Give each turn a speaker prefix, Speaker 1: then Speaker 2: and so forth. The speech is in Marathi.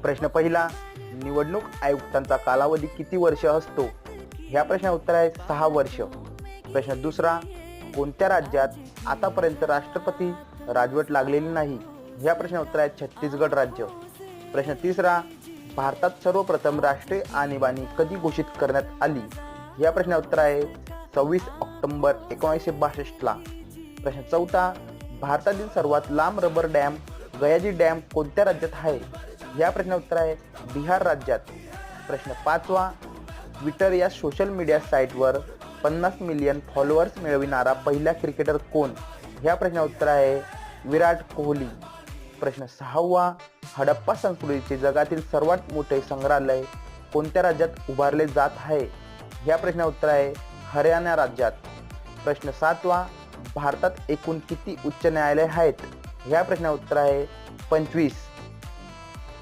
Speaker 1: प्रश्न पहिला, निवडणूक आयुक्तांचा कालावधी किती वर्ष असतो? ह्या प्रश्नाचं उत्तर आहे 6 वर्ष. प्रश्न दुसरा, कोणत्या राज्यात आतापर्यंत राष्ट्रपती राजवट लागलेली नाही? ह्या प्रश्नाचं उत्तर आहे छत्तीसगड राज्य. प्रश्न तिसरा, भारतात सर्वप्रथम राष्ट्रीय आणीबाणी कधी घोषित करण्यात आली? या प्रश्नाचं उत्तर आहे 26 ऑक्टोबर 1962 ला. प्रश्न चौथा, भारतातील सर्वात लांब रबर डॅम गयाजी डॅम कोणत्या राज्यात आहे? या प्रश्नाचं उत्तर आहे बिहार राज्यात. प्रश्न पाचवा, ट्विटर या सोशल मीडिया साईटवर 50 मिलियन फॉलोअर्स मिळविणारा पहिला क्रिकेटर कोण? ह्या प्रश्नाचं उत्तर आहे विराट कोहली. प्रश्न सहावा, हडप्पा संस्कृतीचे जगातील सर्वात मोठे संग्रहालय कोणत्या राज्यात उभारले जात आहे? ह्या प्रश्नाचं उत्तर आहे हरियाणा राज्यात. प्रश्न सातवा, भारतात एकूण किती उच्च न्यायालय आहेत? ह्या प्रश्नाचं उत्तर आहे 25.